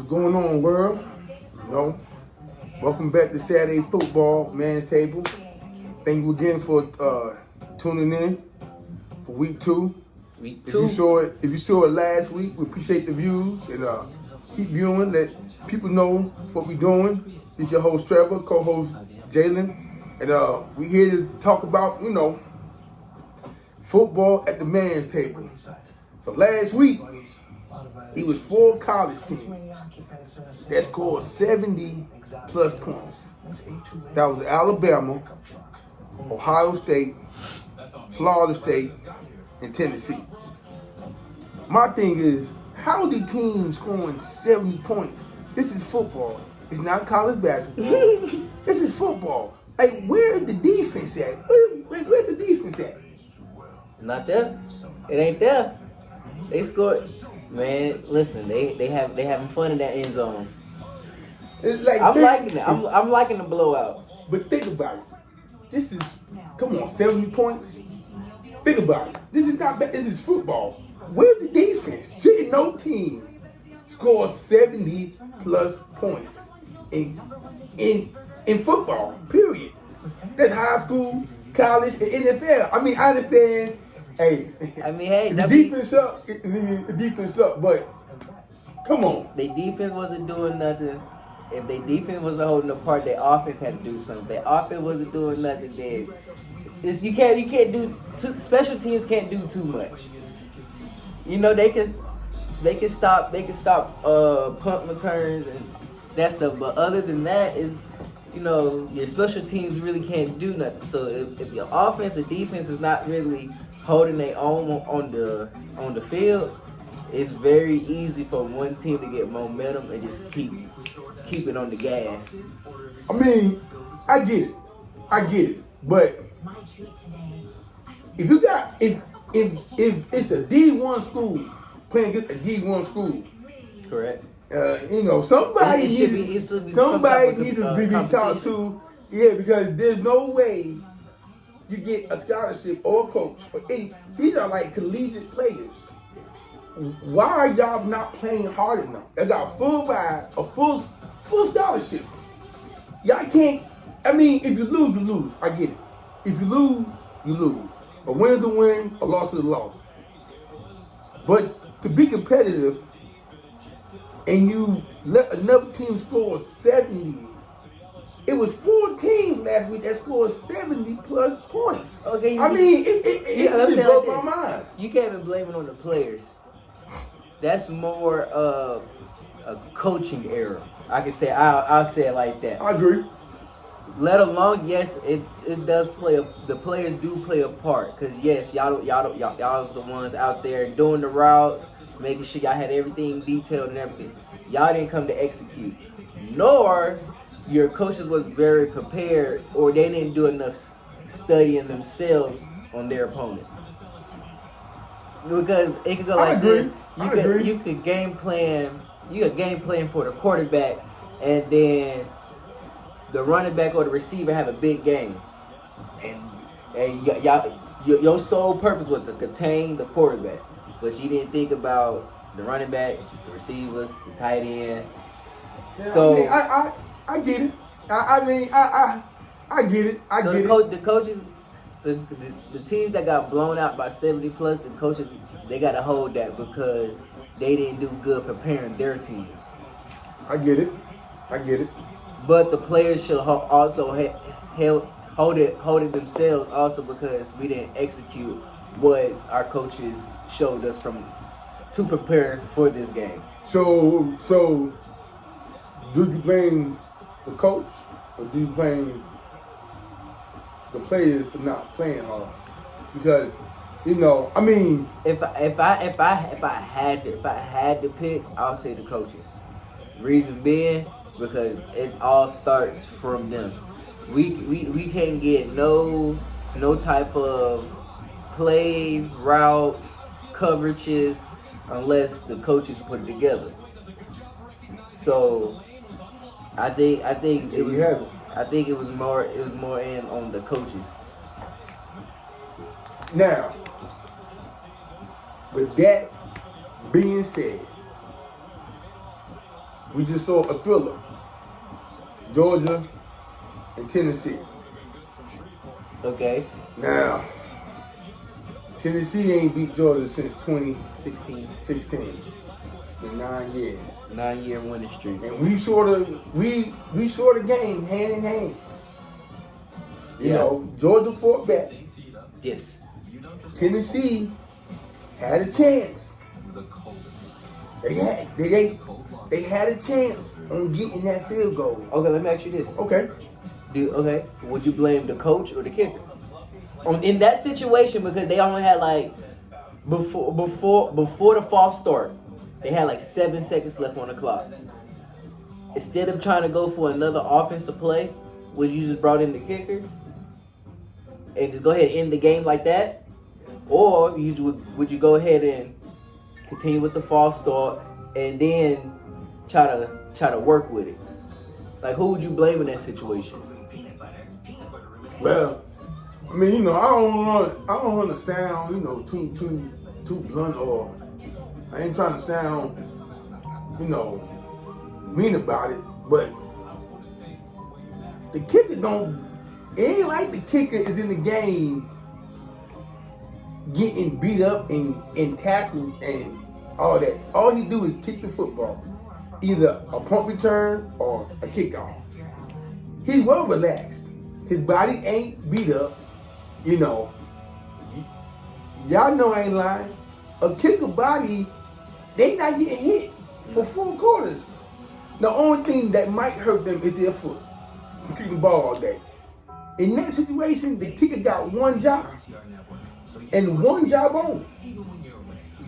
What's going on, world? You know, welcome back to Saturday Football Man's Table. Thank you again for tuning in for week 2. Week If 2. you saw it last week, we appreciate the views and keep viewing. Let people know what we're doing. This is your host Trevor, co-host Jalen, and we here to talk about football at the man's table. So last week, it was 4 college teams that scored 70 plus points. That was Alabama, Ohio State, Florida State, and Tennessee. My thing is, how the team scoring 70 points? This is football. It's not college basketball. This is football. Like, where's the defense at? Where's the defense at? Not there. It ain't there. They scored. Man, listen, they having fun in that end zone. It's like I'm liking it. I'm liking the blowouts. But think about it. This is, come on, 70 points? Think about it. This is not bad. This is football. Where's the defense? Shouldn't no team score 70 plus points in football, period. That's high school, college, and NFL. I mean, I understand. Hey, the defense up, the defense up, but come on. Their defense wasn't doing nothing. If their defense wasn't holding apart, their offense had to do something. Their offense wasn't doing nothing. Then you can't do special teams can't do too much. You know they can stop punt returns and that stuff. But other than that, your special teams really can't do nothing. So if your offense and defense is not really holding their own on the field, it's very easy for one team to get momentum and just keep it on the gas. I mean, I get it. But if it's a D1 school playing against a D1 school, correct? Somebody needs to be talked to. Yeah, because there's no way you get a scholarship or a coach. These are like collegiate players. Why are y'all not playing hard enough? They got full scholarship. Y'all can't. I mean, if you lose, you lose. I get it. If you lose, you lose. A win is a win, a loss is a loss. But to be competitive and you let another team score 70, it was 4 teams last week that scored 70 plus points. Okay, it just broke my mind. You can't even blame it on the players. That's more of a coaching error. I can say I'll say it like that. I agree. Let alone, yes, it does play. The players do play a part, cause yes, y'all was the ones out there doing the routes, making sure y'all had everything detailed and everything. Y'all didn't come to execute, nor your coaches was very prepared, or they didn't do enough studying themselves on their opponent. Because it could go like this. You could game plan. You could game plan for the quarterback, and then the running back or the receiver have a big game, and your sole purpose was to contain the quarterback, but you didn't think about the running back, the receivers, the tight end. Yeah, So I get it. I get it. The coaches, the teams that got blown out by 70 plus, the coaches, they got to hold that because they didn't do good preparing their team. I get it. But the players should also hold it themselves also, because we didn't execute what our coaches showed us to prepare for this game. So do you blame the coach or do you blame the players for not playing hard? Because if I had to pick, I'll say the coaches. Reason being, because it all starts from them. We can't get no type of plays, routes, coverages unless the coaches put it together. So I think it was more in on the coaches. Now, with that being said, we just saw a thriller. Georgia and Tennessee. Okay. Now, Tennessee ain't beat Georgia since 2016. 16. It's been 9 years. 9-year winning streak. And we saw the game hand in hand. You know, Georgia fought back. Yes. Tennessee had a chance. They had a chance on getting that field goal. Okay, let me ask you this. Okay. Would you blame the coach or the kicker? In that situation, because they only had like before the false start, they had like 7 seconds left on the clock. Instead of trying to go for another offensive play, would you just brought in the kicker and just go ahead and end the game like that? Or would you go ahead and continue with the false start and then try to work with it? Like, who would you blame in that situation? Well, I mean, you know, I don't want to sound, you know, too blunt, or I ain't trying to sound, you know, mean about it, but the kicker it ain't like the kicker is in the game getting beat up and tackled and all that. All he do is kick the football, either a punt return or a kickoff. He's well relaxed. His body ain't beat up. You know, y'all know I ain't lying. A kicker body, they not getting hit for 4 quarters. The only thing that might hurt them is their foot. Kicking the ball all day. In that situation, the kicker got one job. And one job only.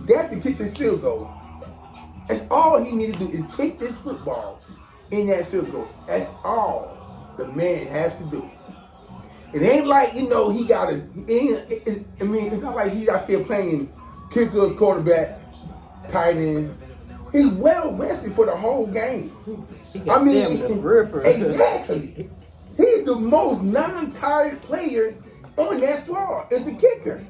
That's to kick this field goal. That's all he needed to do is kick this football in that field goal. That's all the man has to do. It ain't like, you know, he got to, I mean, it's not like he's out there playing kicker, quarterback, tight end. He's well rested for the whole game. I mean, exactly. He's the most non-tired player on that squad, is the kicker.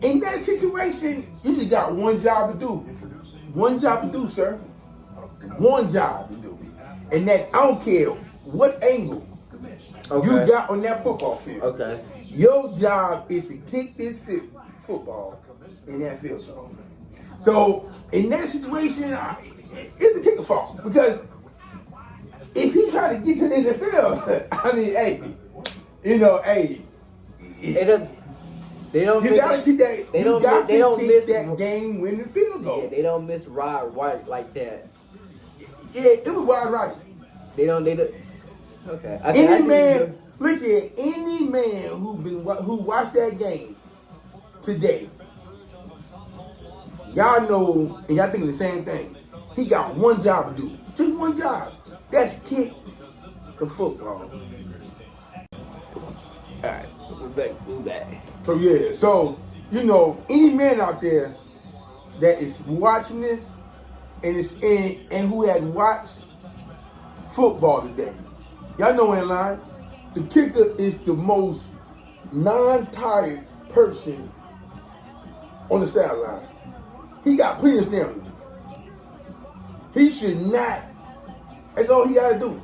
In that situation, you just got one job to do. One job to do, sir. One job to do. And that, I don't care what angle you got on that football field. Okay. Your job is to kick this football in that field goal. So, in that situation, it's the kicker's fault. Because if he try to get to the NFL, I mean, hey, you know, hey. They don't you miss, gotta kick that. They you don't, got they to don't kick miss that game-winning field goal. Yeah, they don't miss Rod White like that. Yeah, it was wide right. They don't. Okay. Any man, look at any man who watched that game today. Y'all know, and y'all thinking the same thing. He got one job to do, just one job. That's kick the football. All right, we're back. So yeah, so you know, any man out there that is watching this and who had watched football today, y'all know in line, the kicker is the most non-tired person on the sideline. He got plenty of stamina. He should not. That's all he got to do.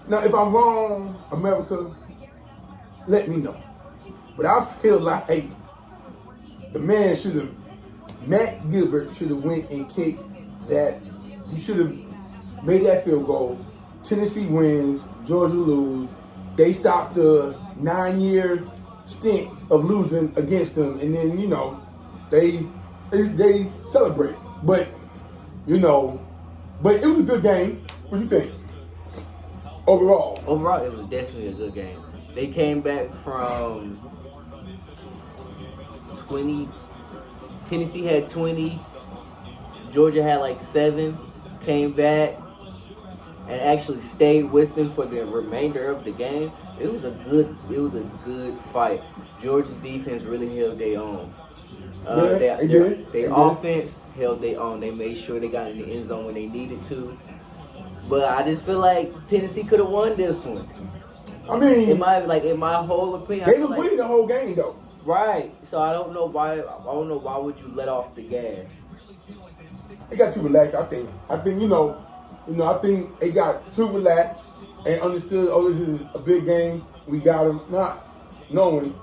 Now, if I'm wrong, America, let me know. But I feel like the man should have, Matt Gilbert should have went and kicked that. He should have made that field goal. Tennessee wins, Georgia lose. They stopped the 9-year stint of losing against them, and then, you know, they celebrate. But, you know, but it was a good game. What do you think? Overall, it was definitely a good game. They came back from 20. Tennessee had 20. Georgia had like 7. Came back and actually stayed with them for the remainder of the game. It was a good fight. Georgia's defense really held their own. Their offense held their own. They made sure they got in the end zone when they needed to. But I just feel like Tennessee could have won this one. I mean, in my whole opinion, they were winning the whole game though. Right. So I don't know why would you let off the gas? They got too relaxed. I think I think they got too relaxed and understood. Oh, this is a big game. We got them. Not knowing,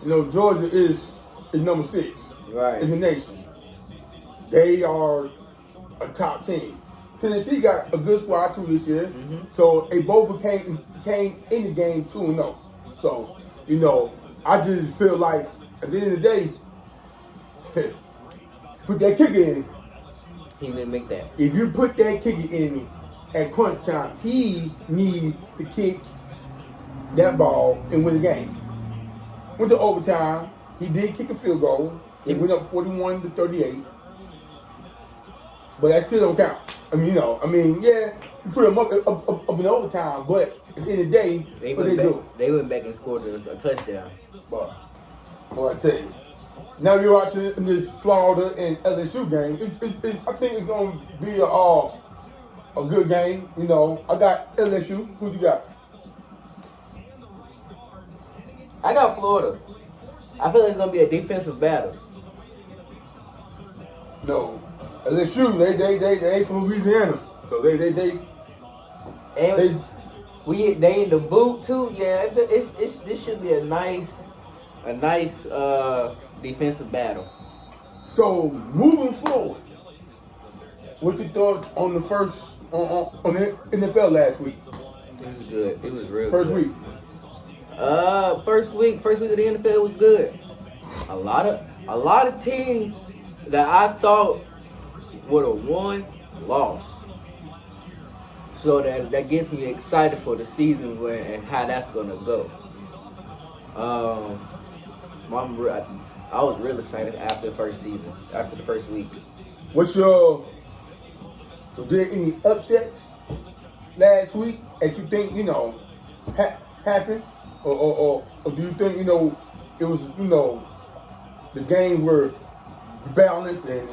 Georgia is number 6 Right. in the nation. They are a top team. Tennessee got a good squad too this year, so they both came in the game 2-0. So I just feel like at the end of the day, put that kicker in. He didn't make that. If you put that kicker in at crunch time, he need to kick that ball and win the game. Went to overtime. He did kick a field goal. He went up 41-38. But that still don't count. Yeah, you put them up in overtime, but at the end of the day, what they do? They went back and scored a touchdown. Boy, I tell you. Now you're watching this Florida and LSU game. I think it's going to be a good game. I got LSU. Who you got? I got Florida. I feel like it's going to be a defensive battle. No. LSU, they ain't from Louisiana. So they in the boot too. Yeah, this should be a nice defensive battle. So moving forward, what's your thoughts on the on the NFL last week? It was good. It was real First good. week. First week of the NFL was good. A lot of teams that I thought would have won lost. So that gets me excited for the season and how that's gonna go. I was real excited after the first week. Was there any upsets last week that you think happened, or do you think it was the games were balanced and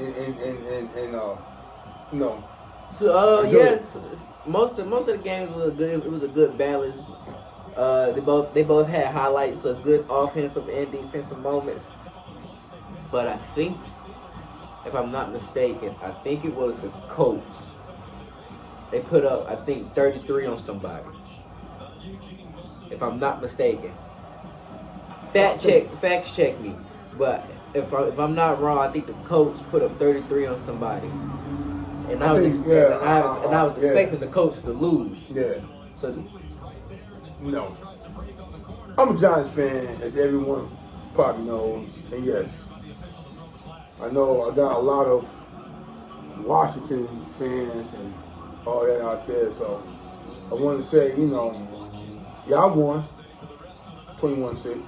So yes, most of the games were good. It was a good balance. They both had highlights of good offensive and defensive moments. But I think, if I'm not mistaken, I think it was the Colts. They put up, I think, 33 on somebody. If I'm not mistaken. Facts check me. But if I'm not wrong, I think the Colts put up 33 on somebody. And I was expecting the Colts to lose. Yeah. So no. I'm a Giants fan, as everyone probably knows. And yes, I know I got a lot of Washington fans and all that out there. So I want to say, y'all won 21-6.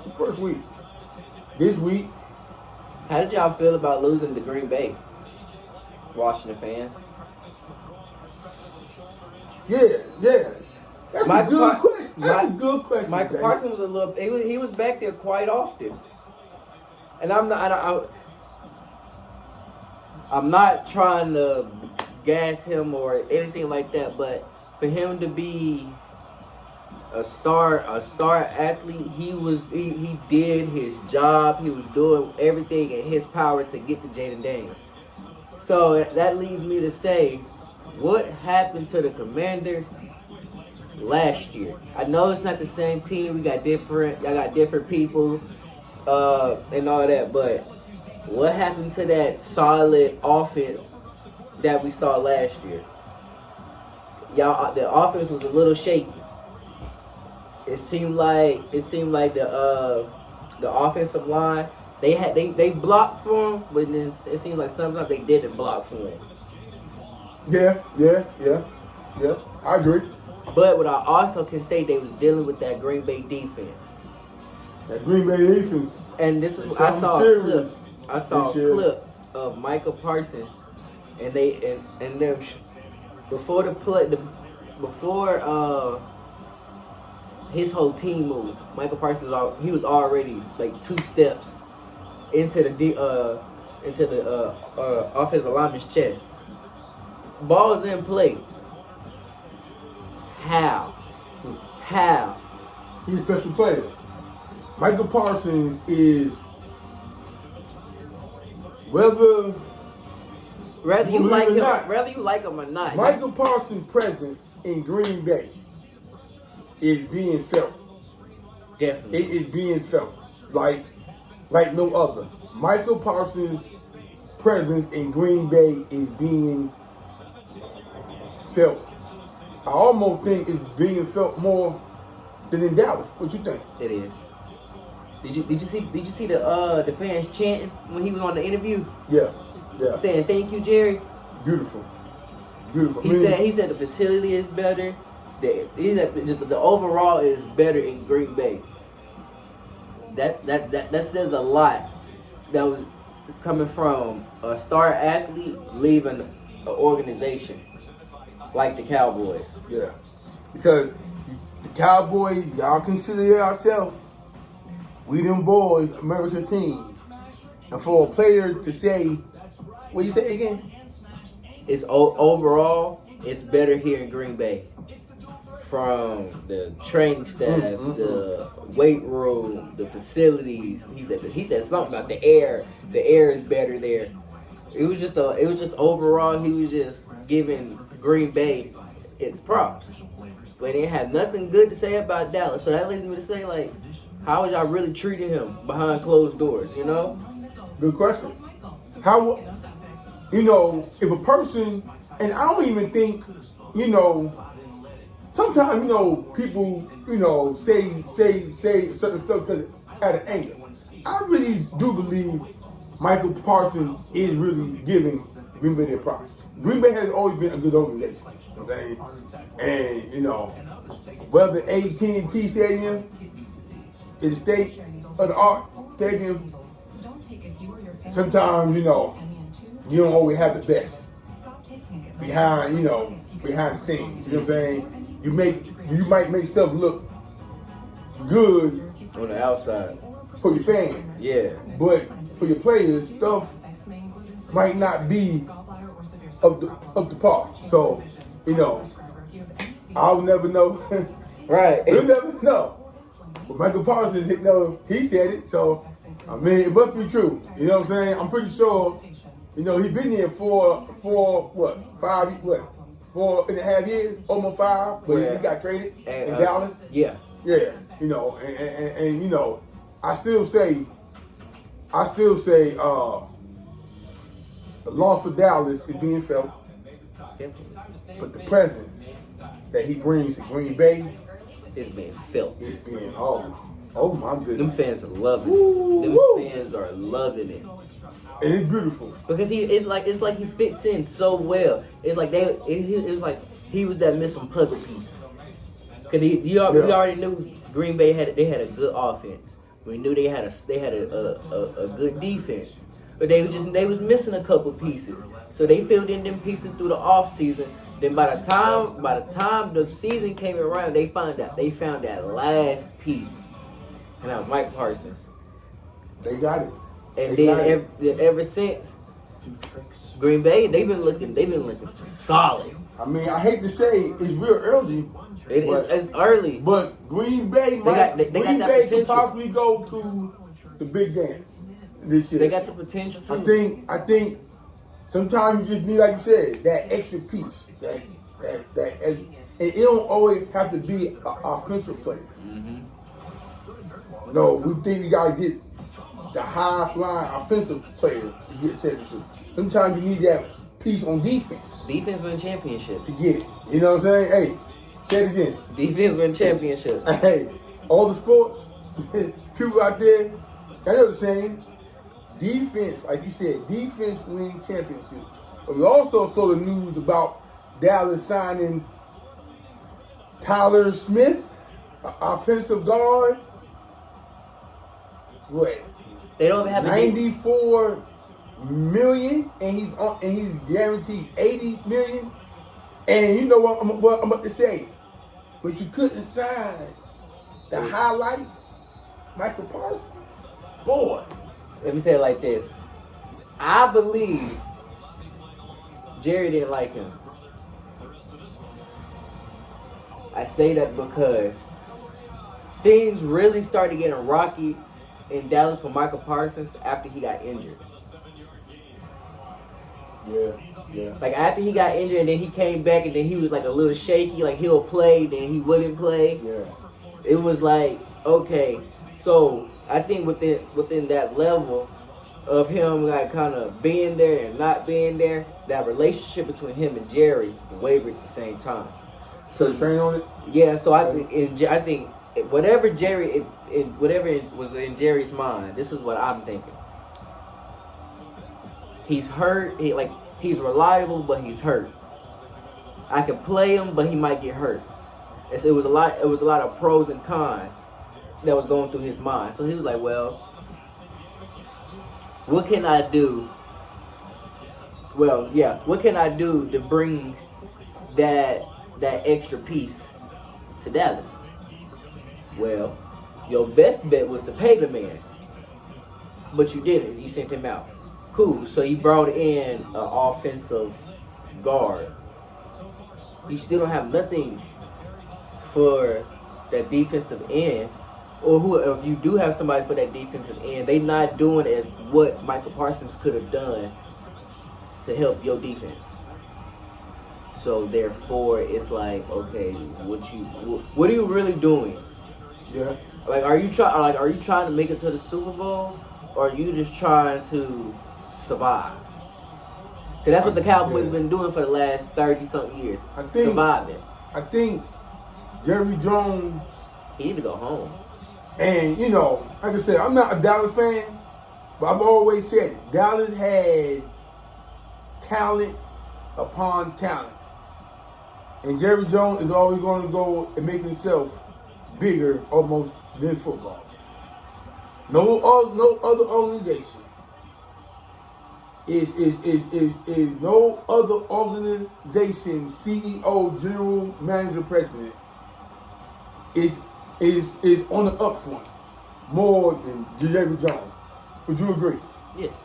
The first week. This week. how did y'all feel about losing to Green Bay? Washington fans. Yeah. That's a good question. That's a good question. Michael Parsons was he was back there quite often. And I'm not trying to gas him or anything like that, but for him to be a star athlete, he did his job. He was doing everything in his power to get to Jaden Daniels. So that leads me to say, what happened to the Commanders last year? I know it's not the same team. Y'all got different people, and all that. But what happened to that solid offense that we saw last year? The offense was a little shaky. It seemed like the offensive line, they blocked for him, but then it seemed like sometimes they didn't block for him. Yeah. I agree. But what I also can say, they was dealing with that Green Bay defense. That Green Bay defense. And this is I saw a clip of Michael Parsons, and them before the play before his whole team moved. Michael Parsons he was already like 2 steps into the offensive lineman's chest. Ball's in play. How? He's a special player. Michael Parsons is Whether Whether you Believe like it or him, not, whether you like him or not. Michael Parsons' presence in Green Bay is being felt. Definitely. It is being felt like no other. Michael Parsons' presence in Green Bay is being felt. I almost think it's being felt more than in Dallas. What you think? It is. Did you see the fans chanting when he was on the interview? Yeah, yeah. Saying thank you, Jerry. Beautiful, beautiful. He said the facility is better. He said just the overall is better in Green Bay. That says a lot. That was coming from a star athlete leaving an organization like the Cowboys. Yeah, because the Cowboys, y'all consider yourselves, we them boys, America's team. And for a player to say, what you say again? It's overall, it's better here in Green Bay. From the training staff, the weight room, the facilities. He said something about the air. The air is better there. It was just overall. He was just giving Green Bay its props, but they had nothing good to say about Dallas. So that leads me to say, like, how was y'all really treating him behind closed doors? You know. Good question. How, if a person, and I don't even think, sometimes, people, say certain stuff because at an angle. I really do believe Michael Parsons is really giving Green Bay their props. Green Bay has always been a good organization. You know what I'm saying? And, whether AT&T Stadium is the state of the art stadium, sometimes, you don't always have the best behind the scenes. You know what I'm saying? You might make stuff look good On the outside. for your fans. Yeah. But for your players, stuff might not be up to par. So, I'll never know. Right. You'll never know. But Michael Parsons, he said it. So, it must be true. You know what I'm saying? I'm pretty sure, he's been here for 4.5 years, almost 5, but he got traded in Dallas. Yeah. Yeah, and I still say, the loss for Dallas is being felt, but the presence that he brings to Green Bay It's being felt. is being oh my goodness. Them fans are loving Woo, it. woo. Them fans are loving it. And it's beautiful. Because it's like he fits in so well. It's like it's like he was that missing puzzle piece. Cause he already knew Green Bay had a good offense. We knew they had a good defense, but they was missing a couple pieces. So they filled in them pieces through the off season. Then by the time the season came around, they found that last piece, and that was Mike Parsons. They got it. And then ever since, Green Bay, they've been looking solid. I mean, I hate to say it's real early. It's early. But Green Bay could potential. possibly go to the big dance this year. They got the potential too. I think sometimes you just need, like you said, that extra piece. And it don't always have to be an offensive player. Mm-hmm. No, we think we gotta get the high-flying offensive player to get championship. Sometimes you need that piece on defense. Defense win championships. To get it. You know what I'm saying? Hey, say it again. Defense win championships. Hey, all the sports, people out there, I know the same. Defense, like you said, defense win championship. But we also saw the news about Dallas signing Tyler Smith, offensive guard. What? They don't have $94 million, and he's guaranteed $80 million. And you know what I'm about to say, but you couldn't sign the highlight, Michael Parsons. Boy, Let me say it like this. I believe Jerry didn't like him. I say that because things really started getting rocky in Dallas for Michael Parsons after he got injured. Yeah. Like after he got injured and then he came back and then he was like a little shaky, like he'll play, then he wouldn't play. Yeah. It was like, okay, so I think within that level of him like kind of being there and not being there, that relationship between him and Jerry wavered at the same time. So train on it. Yeah, so I think whatever was in Jerry's mind, this is what I'm thinking. He's hurt. He's reliable, but he's hurt. I can play him, but he might get hurt. It was a lot of pros and cons that was going through his mind. So he was like, well, what can I do? Well, yeah, what can I do to bring that extra piece to Dallas? Well, your best bet was to pay the man. But you didn't. You sent him out. Cool. So you brought in an offensive guard. You still don't have nothing for that defensive end, or if you do have somebody for that defensive end, they not doing what Michael Parsons could have done to help your defense. So therefore, it's like, okay, what are you really doing? Yeah. Like, are you trying to make it to the Super Bowl, or are you just trying to survive? Because that's what the Cowboys been doing for the last 30-something years. Surviving. I think Jerry Jones, he need to go home. And, like I said, I'm not a Dallas fan, but I've always said it. Dallas had talent upon talent. And Jerry Jones is always going to go and make himself bigger almost than football. No other organization is no other organization, CEO, general manager, president is on the upfront more than Jerry Jones. Would you agree? Yes.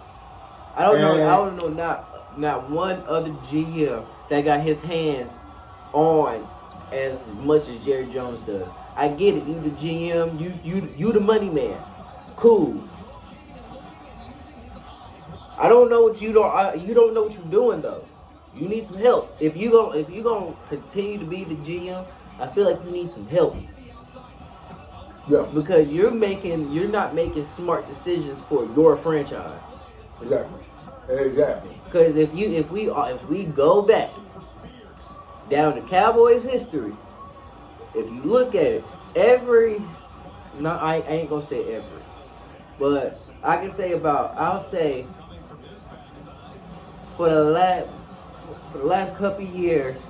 I don't know not one other GM that got his hands on as much as Jerry Jones does. I get it. You the GM. You the money man. Cool. I don't know what you don't know what you're doing though. You need some help. If you gonna continue to be the GM, I feel like you need some help. Yeah. Because you're not making smart decisions for your franchise. Exactly. Because if we go back down to Cowboys history, if you look at it, I ain't gonna say every, but I can say I'll say for the last couple of years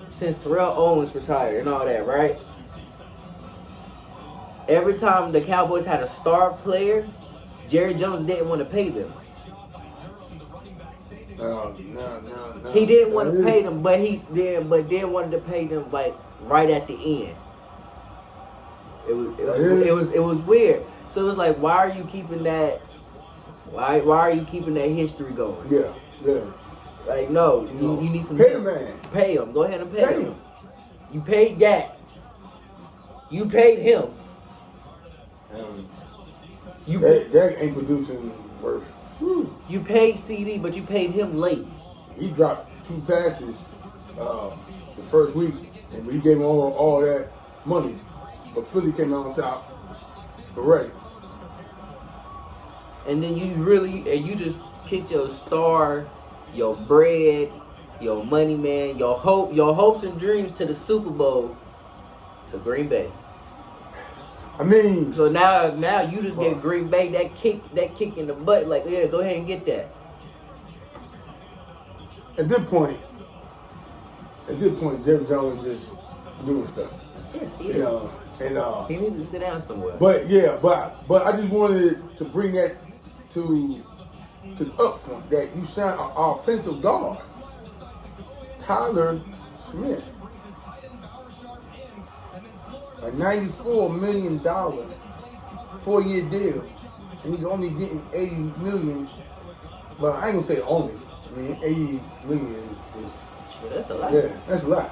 since Terrell Owens retired and all that, right? Every time the Cowboys had a star player, Jerry Jones didn't want to pay them. No. He didn't want to pay them, but then wanted to pay them like right at the end. It was weird. So it was like, why are you keeping that? Why are you keeping that history going? Yeah. Like, no, you need some pay help. the man. Pay him. Go ahead and pay him. You paid Dak. You paid him. Dak ain't producing worth. You paid CD, but you paid him late. He dropped 2 passes the first week, and we gave him all that money. But Philly came out on top. Correct. And then you just kicked your star, your bread, your money man, your hopes and dreams to the Super Bowl to Green Bay. I mean, so now you just get Green Bay that kick in the butt. Like, yeah, go ahead and get that. At this point, Jerry Jones is just doing stuff. Yes, he is. And he needs to sit down somewhere. But I just wanted to bring that to the upfront that you signed an offensive guard, Tyler Smith, a $94 million 4-year deal, and he's only getting $80 million. Well, I ain't gonna say only. I mean, $80 million is. That's a lot. Yeah, that's a lot.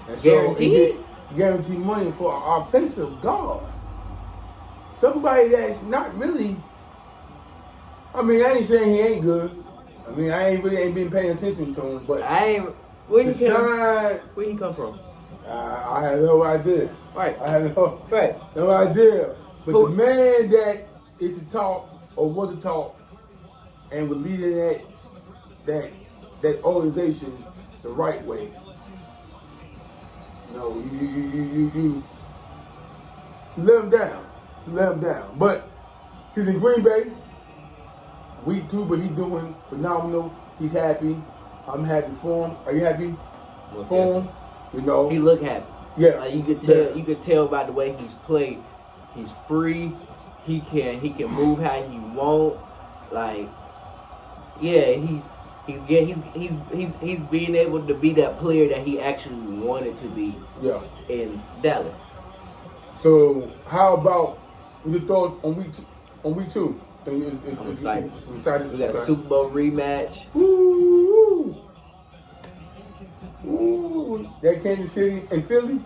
And guaranteed? So guaranteed money for an offensive guard. Somebody that's not really. I mean, I ain't saying he ain't good. I mean, I ain't been paying attention to him, but I ain't. Where to he come? sign, Where he come from? I had no idea. Right. I had Right. no idea. But Who- the man that is to talk or was to talk and was leading that organization the right way. No, you let him down. You let him down. But he's in Green Bay. Week 2, but he's doing phenomenal. He's happy. I'm happy for him. Are you happy for him? You know. He look happy. Yeah. Like you could tell. Yeah. You could tell by the way he's played. He's free. He can move how he want. Like, yeah, he's being able to be that player that he actually wanted to be. Yeah. In Dallas. So how about your thoughts on week 2? I'm excited. Excited. We got a Okay. Super Bowl rematch. Ooh. Ooh. That Kansas City and Philly?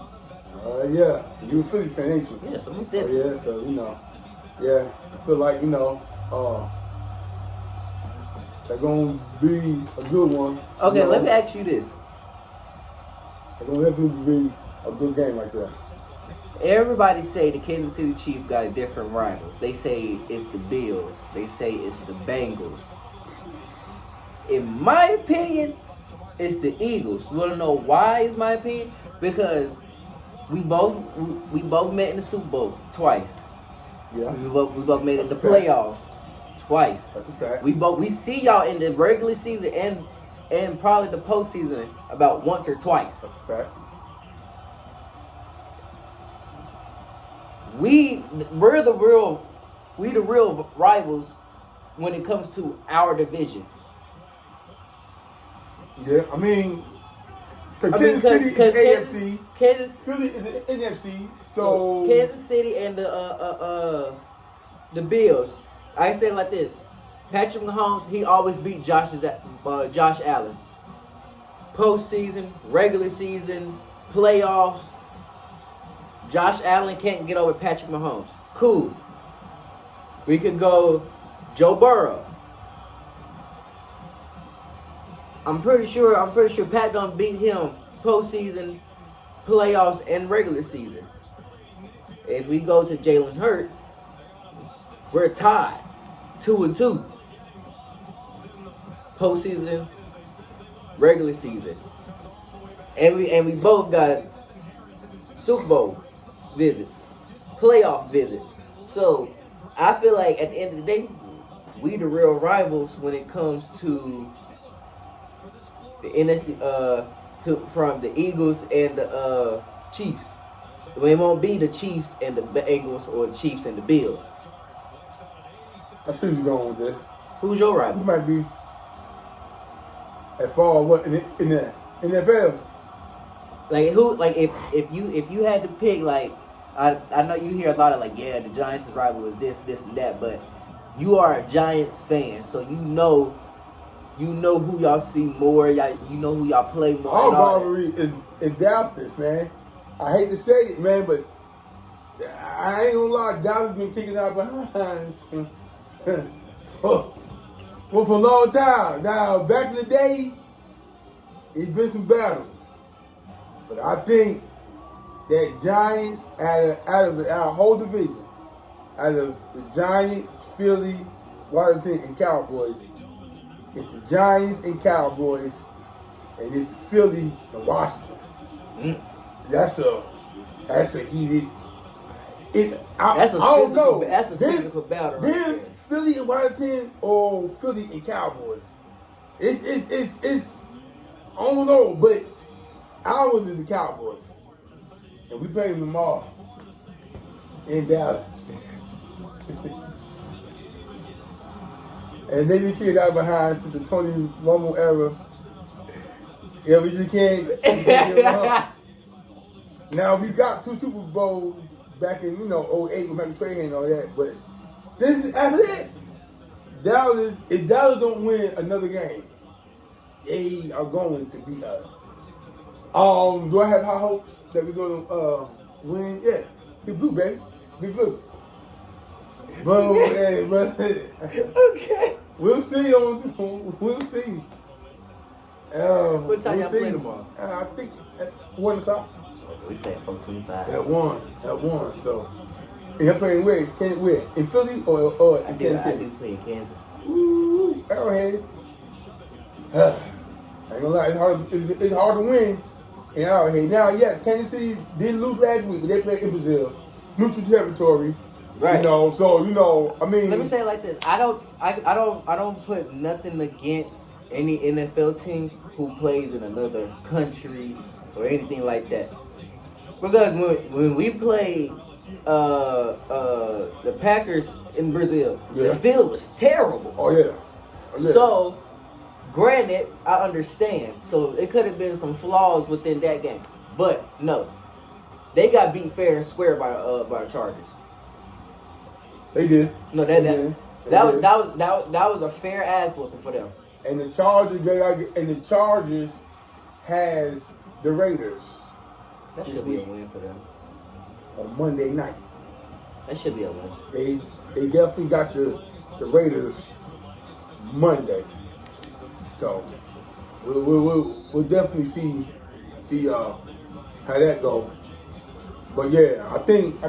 Yeah. You a Philly fan, ain't you? Yeah, so it's Oh, different. yeah, so, yeah, I feel like, they're going to be a good one. Okay, You know, let me ask you this. They're going to definitely be a good game like that. Everybody say the Kansas City Chiefs got a different rivals. They say it's the Bills. They say it's the Bengals. In my opinion, it's the Eagles. You wanna know why? Is my opinion because we both met in the Super Bowl twice. Yeah, We both made it to That's a fact. playoffs twice. that's a fact. We see y'all in the regular season and probably the postseason about once or twice. That's a fact. We're the real rivals when it comes to our division. Yeah, I mean, Kansas City is AFC. Kansas Philly is NFC. So Kansas City and the Bills. I say it like this: Patrick Mahomes, he always beat Josh Allen. Postseason, regular season, playoffs. Josh Allen can't get over Patrick Mahomes. Cool. We could go Joe Burrow. I'm pretty sure Pat done beat him postseason, playoffs, and regular season. If we go to Jalen Hurts, we're tied 2-2. Postseason, regular season. And we both got Super Bowl visits, playoff visits. So I feel like at the end of the day, we the real rivals when it comes to the NFC, from the Eagles and the Chiefs. It won't be the Chiefs and the Bengals or the Chiefs and the Bills. I see where you're going with this. Who's your You rival? might be as far as what in the NFL. Like who? Like if you had to pick, like I know you hear a lot of like, yeah, the Giants' rival is this and that, but you are a Giants fan, so you know who y'all see more. You know who y'all play more. Our and all that. rivalry is Dallas, man. I hate to say it, man, but I ain't gonna lie. Dallas been kicking out behind for a long time. Now, back in the day, it's been some battles, but I think that Giants out of our whole division, out of the Giants, Philly, Washington, and Cowboys, it's the Giants and Cowboys, and it's Philly and Washington. That's a heated. That's a I don't physical. know. That's a physical battle. Right Then there. Philly and Washington or Philly and Cowboys. It's I don't know, but ours is the Cowboys, and we played them all in Dallas. And they just kicked out behind since the Tony Romo era. Yeah, we just can't give it up. Now we got 2 Super Bowls back in 08 with Michael Strahan and all that, but after that, Dallas, if Dallas don't win another game, they are going to beat us. Do I have high hopes that we're gonna win? Yeah, be blue, baby, be blue. But Okay. We'll see. We'll see. What time we'll y'all see. play tomorrow? I think at 1 o'clock. We play at 4:25. At 1. So, and you're playing where? In Philly or in I Kansas City? do play in Kansas. Ooh, Arrowhead. I ain't gonna lie, it's hard to win in Arrowhead. Now, yes, Kansas City did lose last week, but they played in Brazil, neutral territory. Right. You know, so I mean. Let me say it like this: I don't put nothing against any NFL team who plays in another country or anything like that. Because when we played the Packers in Brazil, the field was terrible. Oh yeah. So, granted, I understand. So it could have been some flaws within that game, but no, they got beat fair and square by the Chargers. They did. No, that was a fair ass whooping for them. And the Chargers has the Raiders. That should be a win for them. On Monday night. That should be a win. They definitely got the Raiders Monday. So we'll definitely see how that goes. But yeah, I think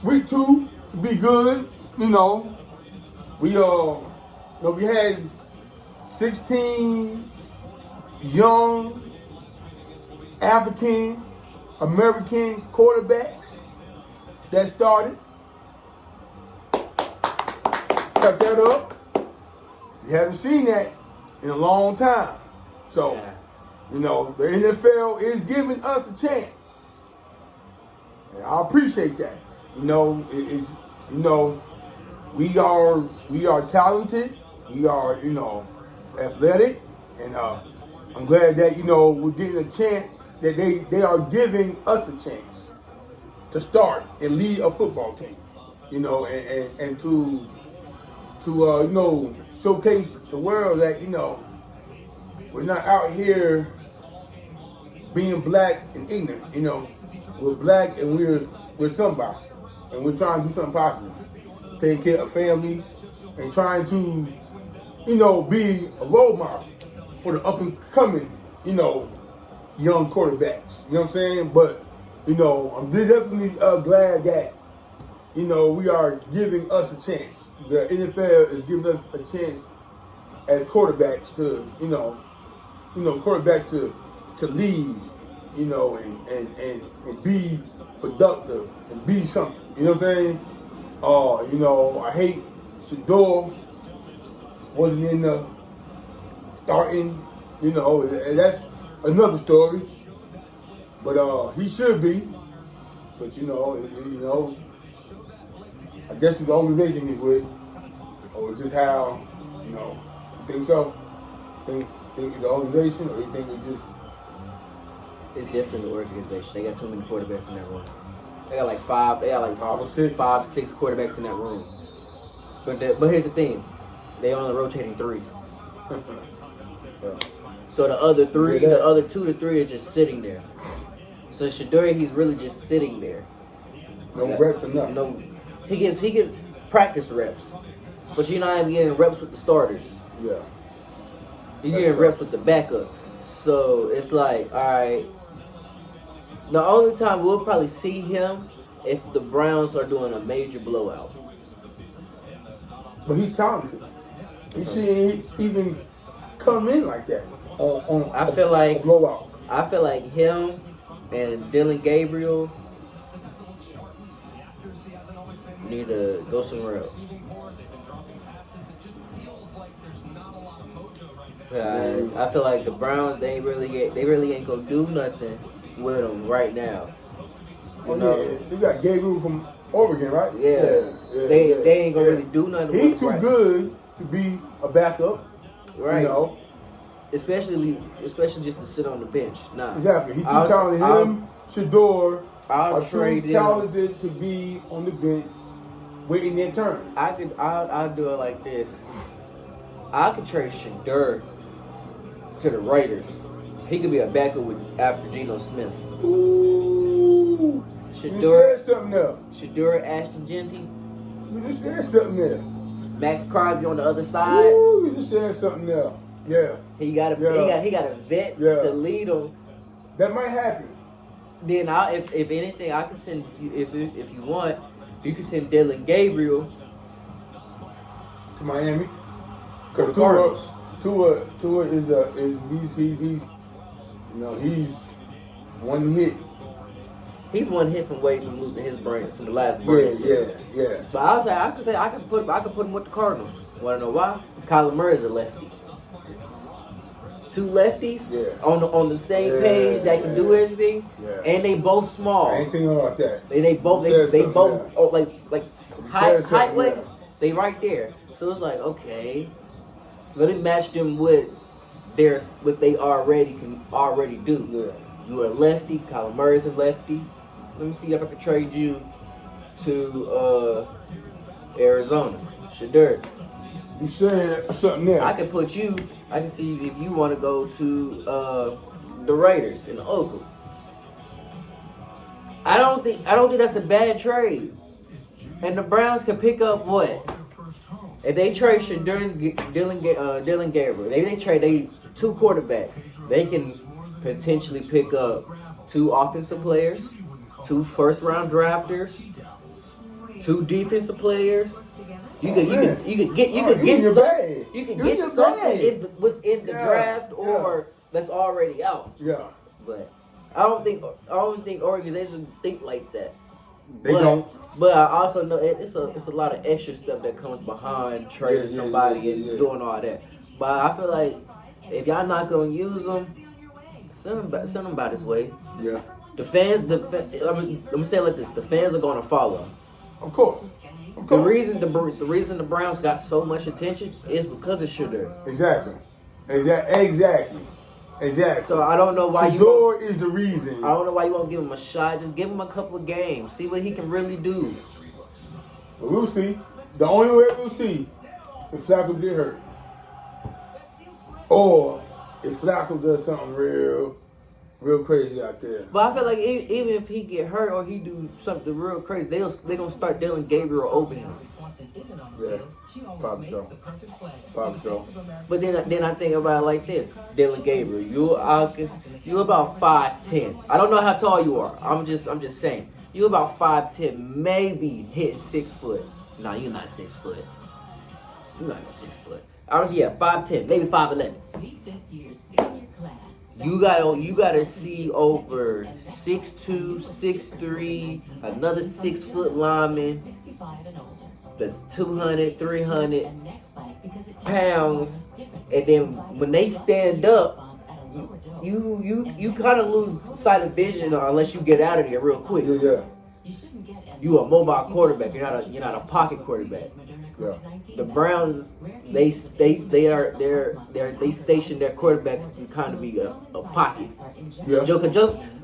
week 2 should be good. You know, we had 16 young African American quarterbacks that started. Cut that up. We haven't seen that in a long time. So, you know, the NFL is giving us a chance. And I appreciate that. You know, we are talented. We are, athletic, and I'm glad that we're getting a chance, that they are giving us a chance to start and lead a football team, and to showcase the world that we're not out here being black and ignorant. We're black and we're somebody, and we're trying to do something positive, taking care of families, and trying to be a role model for the up and coming, young quarterbacks. You know what I'm saying? But, I'm definitely glad that, we are giving us a chance. The NFL is giving us a chance as quarterbacks to, quarterbacks to lead, and be productive and be something. You know what I'm saying? I hate Shador wasn't in the starting, and that's another story. But he should be. But I guess it's the organization he's with, or just how, you think so? Think it's the organization, or you think it just? It's different, the organization. They got too many quarterbacks in that room. They got like five or six quarterbacks in that room. But here's the thing. They only rotating 3. So the other 2 to 3 are just sitting there. So Shador, he's really just sitting there. No reps enough. No, he gets practice reps, but you're not even getting reps with the starters. Yeah. You're getting reps with the backup. So it's like, all right. The only time we'll probably see him if the Browns are doing a major blowout. But he's talented. He shouldn't even come in like that on I feel like a blowout. I feel like him and Dylan Gabriel need to go somewhere else. I feel like the Browns they really ain't gonna do nothing with them right now. You got Gabriel from Oregon, right? Yeah. They ain't gonna really do nothing. He's too good to be a backup, right? Especially just to sit on the bench. Nah, exactly. He's too talented. Shador are too talented to be on the bench, waiting their turn. I'll do it like this. I could trade Shador to the Raiders. He could be a backup after Geno Smith. Ooh, Shador, you said something there. Shador, Ashton Genty. You just said something there. Max Crosby on the other side. Ooh, you just said something there. Yeah. He got a vet to lead him. That might happen. Then if anything, I can send you if you want, you can send Dylan Gabriel to Miami. Because Tua is he's one hit. He's one hit from losing his brain from the last brain. Yeah. But I could put him with the Cardinals. Want to know why? Kyler Murray is a lefty. Two lefties on the same page that can do everything, and they both small. I ain't thinking about that. They both like height ways. They right there. So it's like, okay, let me match them with what they can already do. Yeah. You are a lefty. Kyler Murray's a lefty. Let me see if I can trade you to Arizona. Shedeur. You saying something there? I can see if you want to go to the Raiders in Oakland. I don't think that's a bad trade. And the Browns can pick up what? If they trade Dylan Gabriel, they trade they 2 quarterbacks. They can potentially pick up 2 offensive players, 2 first-round drafters, 2 defensive players. You could get something within the draft or that's already out. Yeah. But I don't think organizations think like that. They don't. But I also know it's a lot of extra stuff that comes behind trading somebody and doing all that. But I feel like if y'all not gonna use them, send them by this way. Yeah. The fans, let me say it like this: the fans are gonna follow. Of course. The reason the Browns got so much attention is because of Shedeur. Exactly. So I don't know why Shedeur is the reason. I don't know why you won't give him a shot. Just give him a couple of games. See what he can really do. But we'll see. The only way we'll see if Flacco get hurt. Or if Flacco does something real crazy out there. But I feel like even if he get hurt or he do something real crazy, they gonna start Dylan Gabriel over him. Yeah, probably so. But then I think about it like this: Dylan Gabriel, you about 5'10". I don't know how tall you are. I'm just saying you about 5'10", maybe hitting 6 foot. No, you're not 6 foot. You're not 6 foot. 5'10", maybe 5'11". You gotta see over 6'2", 6'3", another 6 foot lineman that's 200, 300 pounds, and then when they stand up, you kind of lose sight of vision unless you get out of there real quick. Yeah. You a mobile quarterback. You're not a pocket quarterback. Yeah. The Browns, they station their quarterbacks to kind of be a pocket. Yeah. Joe,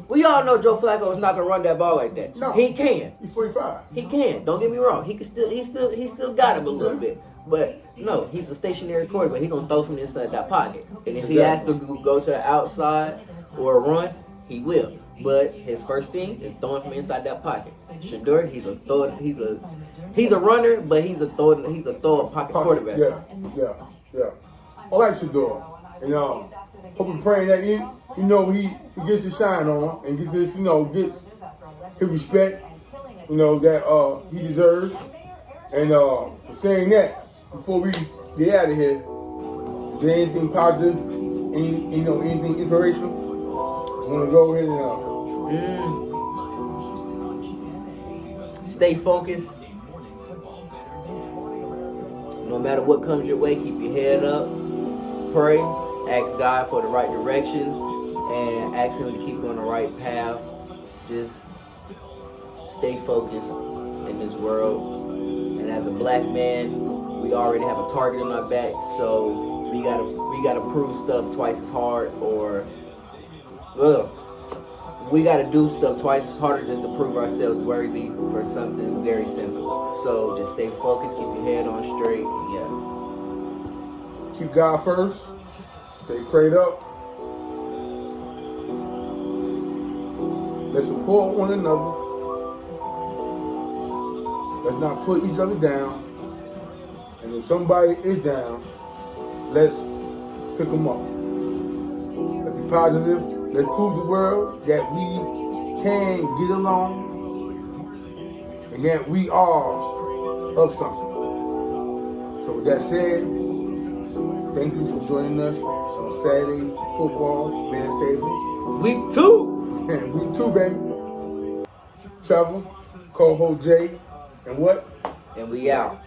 we all know Joe Flacco is not gonna run that ball like that. No. He can. He's 45. He can. Don't get me wrong. He still got him a little bit. But no, he's a stationary quarterback. He's gonna throw from inside that pocket. And if he has to go to the outside or run, he will. But his first thing is throwing from inside that pocket. Shedeur, he's a runner, but he's a pocket quarterback. Yeah. I like Shedeur. And hope and praying that he gets his shine on and gets his respect, that he deserves. And saying that, before we get out of here, is there anything positive, anything inspirational? I want to go ahead and stay focused. No matter what comes your way, keep your head up. Pray. Ask God for the right directions. And ask Him to keep you on the right path. Just stay focused in this world. And as a black man, we already have a target on our back. So we gotta prove stuff twice as hard, we got to do stuff twice as harder just to prove ourselves worthy for something very simple. So just stay focused, keep your head on straight, and keep God first. Stay prayed up. Let's support one another. Let's not put each other down. And And if somebody is down, let's pick them up. Let's be positive. Let's prove the world that we can get along and that we are of something. So with that said, thank you for joining us on Saturday Football Man's Table. Week 2. Week 2, baby. Trevor, co-host Jay, and what? And we out.